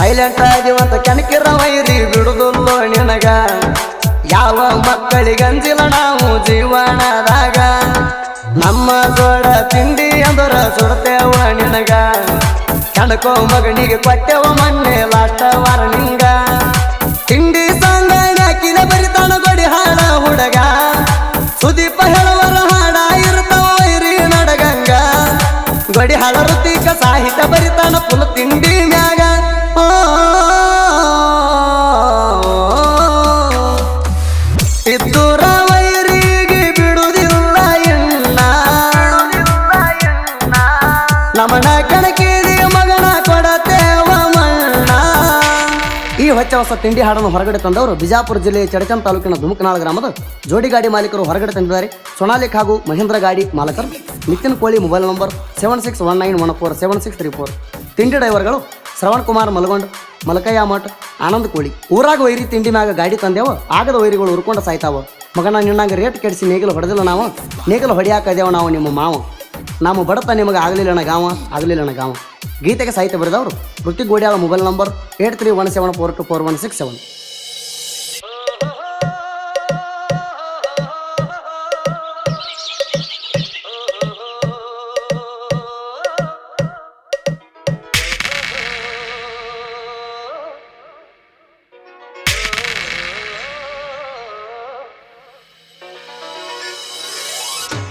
Silent ಆದಿವಂತ ಕೆಣಕಿರ ವೈರಿ ಬಿಡುದಿಲ್ಲೋ ನಿನಗ ಯಾವ ಮಕ್ಕಳಿಗಂಜಿಲ್ಲ ನಾವು ಜೀವನದಾಗ ನಮ್ಮ ಜೋಡ ತಿಂಡಿ ಅಂದರ ಸುಡ್ತೇವ ನಿನಗ ಕೆಣಕೋ ಮಗನಿಗೆ ಕೊಟ್ಟೆವ ಮೊನ್ನೆ ಲಾಸ್ಟ್ ವಾರ ನಿಂಗ ತಿಂಡಿ ಸಂಗಣ ಕಿಲ ಬರಿತಾನ ಗೊಡಿ ಹಾಡ ಹುಡುಗ ಸುದೀಪ ಹೇಳುವರ ಹಾಡ ಇರ್ತಾವ ವೈರಿ ನಡಗಂಗ ಗೊಡಿ ಹಾಡ ಋತಿಕ ಸಾಹಿತ್ಯ ಬರಿತಾನ ಫುಲ್ ತಿಂಡಿ ಮ್ಯಾಗ ಇದ್ದೂರ ವೈರಿಗೆ ಬಿಡುವುದಿಲ್ಲ ಎನ್ನ ನಮನ ಕಣಕಿದಿ ಮಗನ ಕೊಡತೇವ ಮಣ್ಣ. ಈ ಹೊಚ್ಚ ಹೊಸ ತಿಂಡಿ ಹಾಡನ್ನು ಹೊರಗಡೆ ತಂದವರು ಬಿಜಾಪುರ ಜಿಲ್ಲೆಯ ಚಡಚನ್ ತಾಲೂಕಿನ ಧುಮಕನಾಳ ಗ್ರಾಮದ ಜೋಡಿ ಗಾಡಿ ಮಾಲೀಕರು ಹೊರಗಡೆ ತಂದಿದ್ದಾರೆ. ಸೊನಾಲಿಕ್ ಹಾಗೂ ಮಹೇಂದ್ರ ಗಾಡಿ ಮಾಲಕರು ನಿತಿನ್ ಕೋಳಿ ಮೊಬೈಲ್ ನಂಬರ್ 7619147634. ತಿಂಡಿ ಡ್ರೈವರ್ಗಳು ಶ್ರವಣ್ ಕುಮಾರ್ ಮಲಗೊಂಡ್, ಮಲಕಯ್ಯ ಮಠ್, ಆನಂದ್ ಕೋಳಿ. ಊರಾಗ ವೈರಿ ತಿಂಡಿ ಮ್ಯಾಗ ಗಾಡಿ ತಂದೇವ, ಆಗದ ವೈರಿಗಳು ಉರ್ಕೊಂಡು ಸಾಯ್ತಾವ. ಮಗನ ನಿನ್ನಂಗೆ ರೇಟ್ ಕೆಡಿಸಿ ನೇಗಿಲು ಹೊಡೆದಿಲ್ಲ ನಾವು, ನೇಗಿಲು ಹೊಡಿಯಾಕದೇವ ನಾವು ನಿಮ್ಮ ಮಾವ. ನಾವು ಬಡತ ನಿಮಗೆ ಆಗಲಿಲ್ಲಣ್ಣ ಗಾವ. ಗೀತೆಗೆ ಸಾಹಿತ್ಯ ಬರೆದವರು ಋತಿಕ್ ಗೋಡ್ಯಾಳ ಮೊಬೈಲ್ ನಂಬರ್ 8317424167.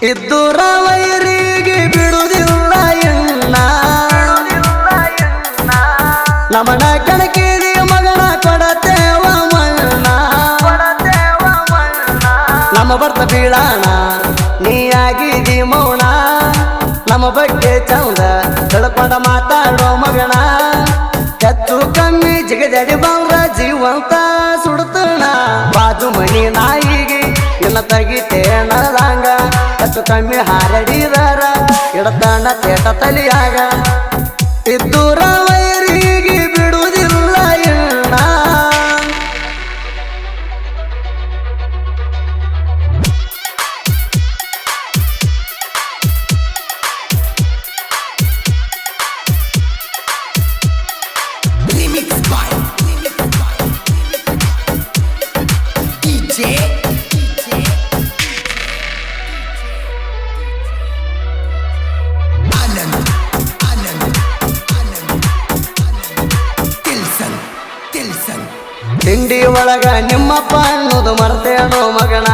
ಇದ್ದೂರ ವೈರಿಗೆ ಬಿಡುವುದಿಲ್ಲ ಎನ್ನ ನಮನ ಕಣಕಿದಿ ಮಗನ ಕೊಡತೇವ ಮಣ್ಣ. ನಮ್ಮ ಬರ್ತ ಬೀಳಾಣ ನೀಯಾಗಿದಿ ಮೌನ, ನಮ್ಮ ಬಗ್ಗೆ ಚೌದ ತಿಳ್ಕೊಂಡ ಮಾತಾಡೋ ಮಗನ. ಹೆಚ್ಚು ಕಮ್ಮಿ ಜಿಗಜಡಿ ಬಂದ್ರ ಜೀವಂತ ಸುಡ್ತಣ, ಬಾಜು ಮನಿ ನಾಯಿಗೆ ಇಲ್ಲ ತೆಗಿತೇಣದಂಗ. ಹೆಚ್ಚು ಕಮ್ಮಿ ಹಾರಡಿದಾರ ಇಡತಣ ತೇಟ ತಲಿಯಾಗ. ಇದ್ದೂರ ವೈರಿಗೆ ಬಿಡುವುದಿಲ್ಲ ಎಣ್ಣ ತಿಂಡಿ ಒಳಗ ನಿಮ್ಮಪ್ಪ ಅನ್ನೋದು ಮರ್ತೇನೋ ಮಗನ,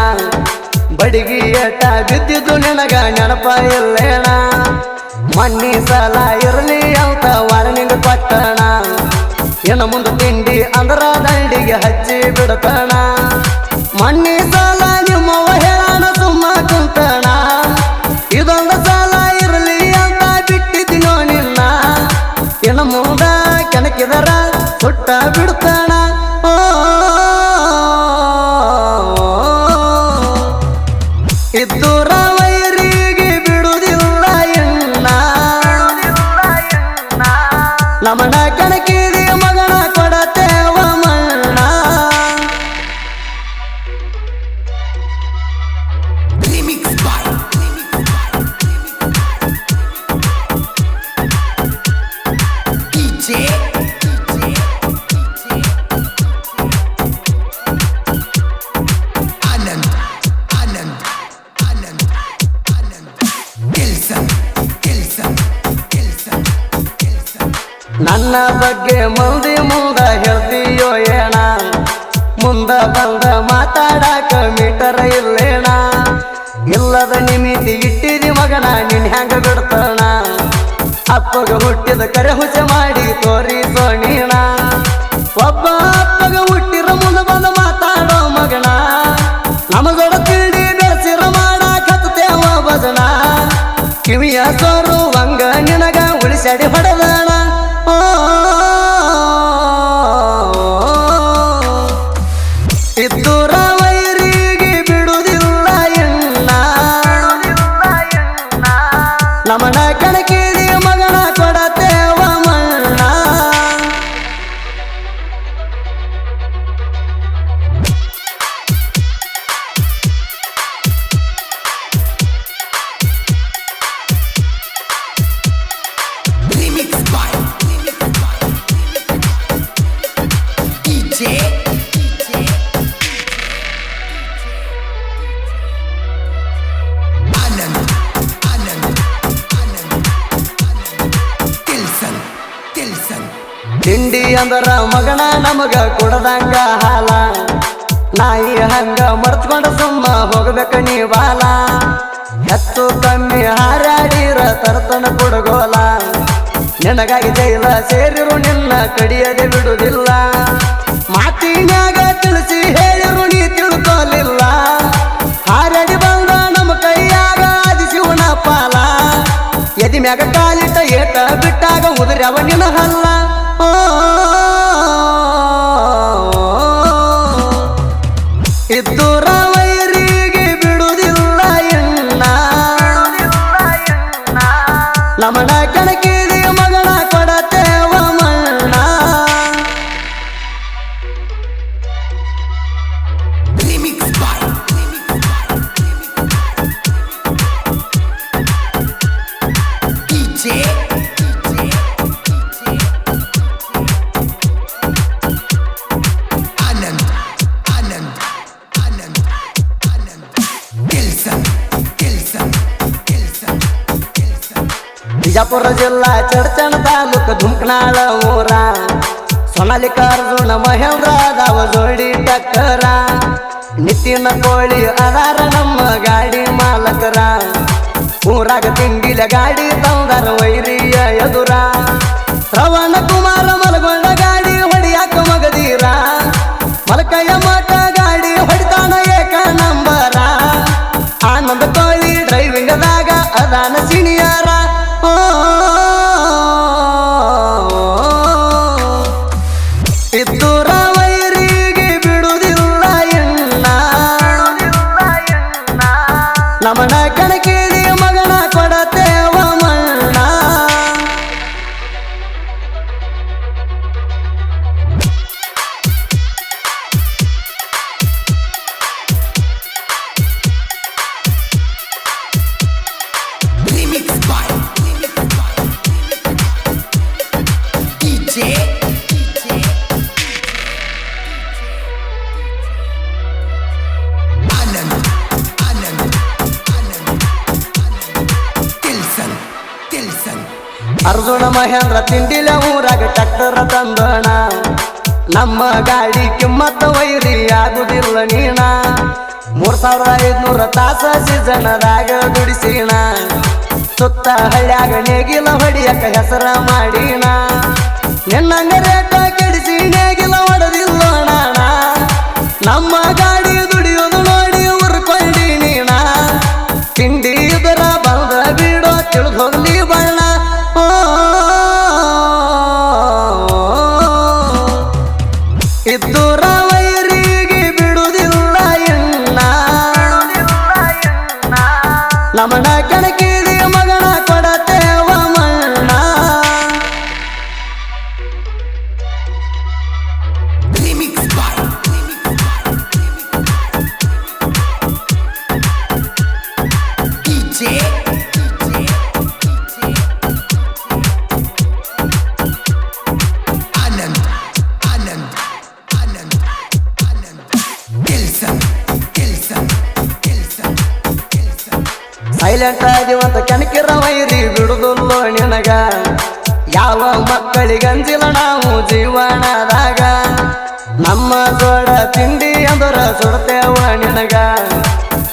ಬಡಿಗಿ ಏಟ ಬಿದ್ದಿದ್ದು ನಿನಗ ನೆನಪ ಇಲ್ಲೇಣ. ಮಣ್ಣಿ ಸಲ ಇರಲಿ ಅಂತ ವಾರ್ನಿಂಗ್ ಕೊಟ್ಟಣ, ಇನ್ನು ಮುಂದೆ ತಿಂಡಿ ಅಂದ್ರ ದಂಡಿಗೆ ಹಚ್ಚಿ ಬಿಡ್ತಣ. ಮಣ್ಣಿ ಸಲ ನಿಮ್ಮವ ಹೇಳಣ ಸುಮ್ಮ ಕುಂತಣ, ಇದೊಂದು ಸಲ ಇರಲಿ ಅಂತ ಬಿಟ್ಟಿದ್ದೀನೋ ನಿನ್ನ. ಇನ್ನು ಮುಂದ ಕೆಣಕಿದರ ಸುಟ್ಟ ಬಿಡ್ತಾಣ. ಇದ್ದೂರ ವೈರಿಗೆ ಬಿಡುವುದಿಲ್ಲ ಎನ್ನ ನಮನ ಕಣಕಿದಿ ಮಗನ ಕೊಡತೇವ ಮಣ್ಣ. ನನ್ನ ಬಗ್ಗೆ ಮಂದಿ ಮುಂದ ಹೇಳ್ತೀಯೋ ಏಣ, ಮುಂದ ಬಂದ ಮಾತಾಡಾಕ ಮೀಟರ್ ಇಲ್ಲೇಣ. ಇಲ್ಲದ ನಿಮಿತಿ ಇಟ್ಟಿದಿ ಮಗನ ನಿನ್ ಹೆಂಗ ಬಿಡ್ತಾನ, ಅಪ್ಪಗ ಹುಟ್ಟಿದ ಕರೆ ಹುಚ್ಚ ಮಾಡಿ ತೋರಿಸೋ ನೀಣ. ಒಬ್ಬ ಅಪ್ಪಗ ಹುಟ್ಟಿರ ಮುಂದ ಬಂದ ಮಾತಾಡೋ ಮಗನ, ನಮಗೊಡ ತಿಳಿ ಬೆಳೆಸಿರ ಮಾಡಾಕತ್ತೇವ ಭಜನ. ಕಿವಿಯ ಸೋರು ವಂಗ ನಿನಗ ಉಳಿಸಡಿ ಹೊಡೆದಣ. ಇದ್ದೂರ ವೈರಿಗೆ ಬಿಡುವುದಿಲ್ಲ ಎನ್ನ ನಮನ ಕಣಕಿದಿ ಮಗನ ಕೊಡತೇವ ಮಣ್ಣ. Remix ತಿಂಡಿ ಅಂದರ ಮಗನ ನಮಗ ಕೊಡದಂಗ ಹಾಲ ನಾಯಿ ಹಂಗ ಮರ್ತ್ಕೊಂಡ ಸುಮ್ಮ ಹೋಗ್ಬೇಕ ನೀ ಬಾಲ ಹೆಚ್ಚು ಕಮ್ಮಿ ಹಾರಾಡಿರ ತರ್ತನ ಕೊಡಗೋಲ ನಿನಗಾಗಿ ಜೈಲ ಸೇರಿರು ನಿನ್ನ ಕಡಿಯದೆ ಬಿಡುವುದಿಲ್ಲ ಮಾತಿನ್ಯಾಗ ತಿಳಿಸಿ ಹೇಳಿರು ನೀ ತಿಳ್ಕೊಲಿಲ್ಲ ಹಾರಾಡಿ ಬಂದ ನಮ್ಮ ಕೈಯಾಗ ಆದಿಶಿವನ ಪಾಲ ಎದಿ ಮ್ಯಾಗ ಕಾಲಿಟ್ಟ ಏಟ ಬಿಟ್ಟಾಗ ಉದುರ್ಯವ ನಿನ ಹಲ್ಲ ಇದ್ದೂರ ವೈರಿಗೆ ಬಿಡುವುದಿಲ್ಲ ಎನ್ನ ನಮನ ಕಣಕಿದಿ ಮಗನ ಕೊಡತೇವ ಮಣ್ಣ ಬಿಜಾಪುರ ಜಿಲ್ಲಾ ಚಡ್ಚಣ ತಾಲೂಕ ಧುಮ್ಕನಾಳ ಊರ ಸೋನಾಲಿಕಾರ್ಜುನ ಮಹೇಂದ್ರ ದಾವ ಜೋಡಿ ಟಕ್ಕರ ನಿತ್ತಿನ ಕೋಳಿ ಅದಾರ ನಮ್ಮ ಗಾಡಿ ಮಾಲಕರ ಊರಾಗ ತಿಂಡಿಲ ಗಾಡಿ ತಂದರ ವೈರಿಯ ಎದುರ ಶ್ರವಣ ಕುಮಾರ ಮಲಗೊಂಡ ಗಾಡಿ ಹೊಡಿಯಾಕ ಮಗದೀರ ಮಲಕಯ್ಯ ಮಠ ಗಾಡಿ ಹೊಡಿತಾನ ಏಕ ನಂಬರ ಆನಂದ ಕೋಳಿ ಡ್ರೈವಿಂಗದಾಗ ಅದಾನ ಸಿಣಿಯಾರ ಇದ್ದೂರ ವೈರಿಗೆ ಬಿಡುವುದಿಲ್ಲ ಎನ್ನ ನಮನ ಕಣಕಿದಿ ಮಗನ ಕೊಡತೇವ ಮಣ್ಣ ಅರ್ಜುನ ಮಹೇಂದ್ರ ತಿಂಡಿಲ ಊರಾಗ ಟ್ರ್ಯಾಕ್ಟರ್ ತಂದಣ ನಮ್ಮ ಗಾಡಿ ಕಿಮ್ಮತ್ತ ವೈರಿ ಆಗುದಿಲ್ಲ ನೀಣ 3500 ತಾಸ ಸೀಸನದಾಗ ದುಡಿಸೀಣ ಸುತ್ತ ಹಳ್ಳ್ಯಾಗ ನೇಗಿಲ ಹೊಡಿಯಕ ಹೆಸರ ಮಾಡೀಣ ನಿನ್ನಂಗ ರೇಟ ಕೆಡಿಸಿ ನೇಗಿಲ ಹೊಡೆದಿಲ್ಲ ನಾಣ ನಮ್ಮ ಗಾಡಿ ದುಡಿಯೋದು ನೋಡಿ ಉರ್ಕೊಂಡಿ ನೀಣ ತಿಂಡಿ ಇದರ ಬಂದ ಬಿಡೋ ತಿಳಿದು ಹೋಗ್ಲಿ ಬಣ್ಣ ಇದ್ದೂರ ವೈರಿಗೆ ಬಿಡುವುದಿಲ್ಲ ಎನ್ನ ನಮನ ಕಣಕಿದಿ ಮಗನ ಕೊಡತೇವ ಮಣ್ಣ ಸೈಲೆಂಟ್ ಆದಿವಂತ ಕಣಕಿರ ವೈರಿ ಬಿಡುದಿಲ್ಲೋ ನಿನಗ ಯಾವ ಮಕ್ಕಳಿಗಂಜಿಲ್ಲ ನಾವು ಜೀವನದಾಗ ನಮ್ಮ ಜೋಡ ತಿಂಡಿ ಅಂದರ ಸುಡ್ತೇವ ನಿನಗ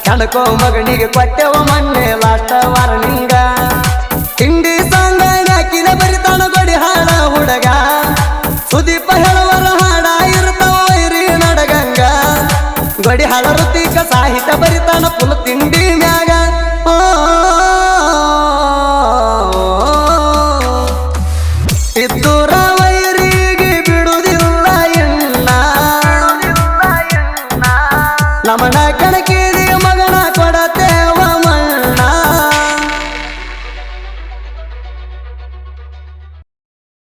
ಕಣಕೋ ಮಗನಿಗೆ ಕೊಟ್ಟೆವ ಮೊನ್ನೆ ಲಾಸ್ಟ್ ವಾರ ನಿಂಗ ತಿಂಡಿ ಸಂಗ ಹಾಕಿದ ಬರಿತಾನ ಗೊಡಿ ಹಾಡ ಹುಡುಗ ಸುದೀಪ ಹೇಳುವರ ಹಾಡ ಇರ್ತಾವ ವೈರಿ ನಡಗಂಗ ಗೊಡಿ ಹಾಡ ಋತಿಕ ಸಾಹಿತ್ಯ ಬರಿತಾನ ಫುಲ್ ತಿಂಡಿ ಮ್ಯಾಗ